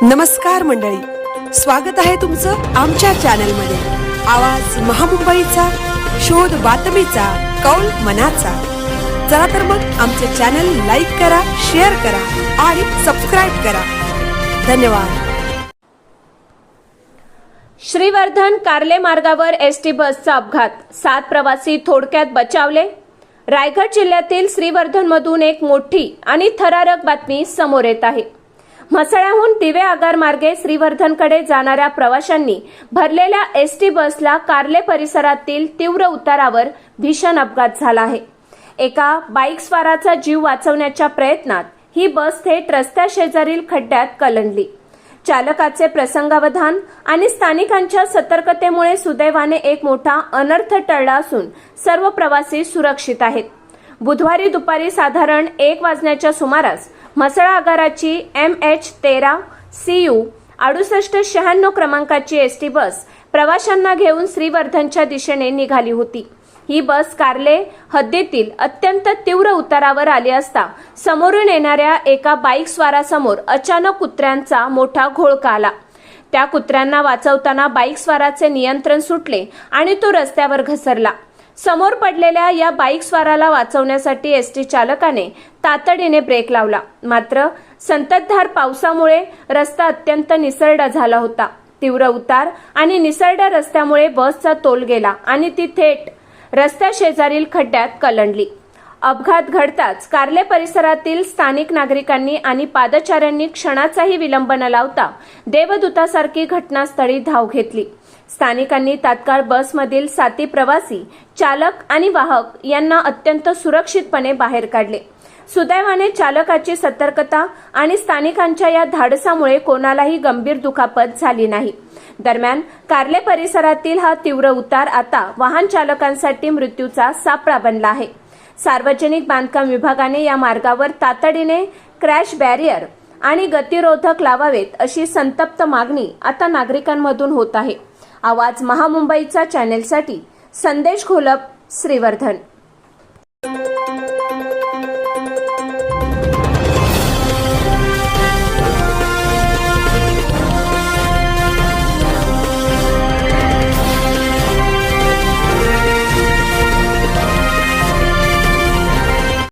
नमस्कार मंडळी, स्वागत आहे तुमचं आमच्या चॅनलमध्ये। आवाज महामुंबईचा, शोध बातमीचा, कौल मनाचा। चला तर मग आमचे चॅनल लाईक करा, शेअर करा आणि सबस्क्राइब करा। धन्यवाद। श्रीवर्धन कार्ले मार्गावर एसटी बसचा अपघात, 7 प्रवासी थोडक्यात बचावले। रायगड जिल्ह्यातील श्रीवर्धनमधून एक मोठी आणि थरारक बातमी समोर येत आहे। म्हसळ्याहून दिवे आगार मार्गे श्रीवर्धनकडे जाणाऱ्या प्रवाशांनी भरलेल्या एसटी बसला कार्ले परिसरातील तीव्र उतारावर भीषण अपघात झाला आहे। एका बाईक स्वाराचा जीव वाचवण्याच्या प्रयत्नात ही बस थेट रस्त्याशेजारील खड्ड्यात कलंडली। चालकाचे प्रसंगावधान आणि स्थानिकांच्या सतर्कतेमुळे सुदैवाने एक मोठा अनर्थ टळला असून सर्व प्रवासी सुरक्षित आहेत। बुधवारी दुपारी साधारण 1 वाजण्याच्या सुमारास म्हसळा आगाराची MH13 CU 6896 क्रमांकाची एसटी बस प्रवाशांना घेऊन श्रीवर्धनच्या दिशेने निघाली होती। ही बस कार्ले हद्दीतील अत्यंत तीव्र उतारावर आली असता समोरून येणाऱ्या एका बाईक स्वारासमोर अचानक कुत्र्यांचा मोठा घोळका आला। त्या कुत्र्यांना वाचवताना बाईक स्वाराचे नियंत्रण सुटले आणि तो रस्त्यावर घसरला। समोर पडलेल्या या बाईक स्वाराला वाचवण्यासाठी एसटी चालकाने तातडीने ब्रेक लावला, मात्र संततधार पावसामुळे रस्ता अत्यंत निसरडा झाला होता। तीव्र उतार आणि निसरड्या रस्त्यामुळे बसचा तोल गेला आणि ती थेट रस्त्याशेजारील खड्ड्यात कलंडली। अपघात घडताच कार्ले परिसरातील स्थानिक नागरिकांनी आणि पादचाऱ्यांनी क्षणाचाही विलंब न लावता देवदूतासारखी घटनास्थळी धाव घेतली। स्थानिकांनी तात्काळ बसमधील 7 प्रवासी, चालक आणि वाहक यांना अत्यंत सुरक्षितपणे बाहेर काढले। सुदैवाने चालकाची सतर्कता आणि स्थानिकांच्या या धाडसामुळे कोणालाही गंभीर दुखापत झाली नाही। दरम्यान कार्ले परिसरातील हा तीव्र उतार आता वाहन चालकांसाठी मृत्यूचा सापळा बनला आहे। सार्वजनिक बांधकाम विभागाने या मार्गावर तातडीने क्रॅश बॅरियर आणि गतिरोधक लावावेत अशी संतप्त मागणी आता नागरिकांमधून होत आहे। आवाज महामुंबईचा चॅनेलसाठी संदेश घोलप, श्रीवर्धन।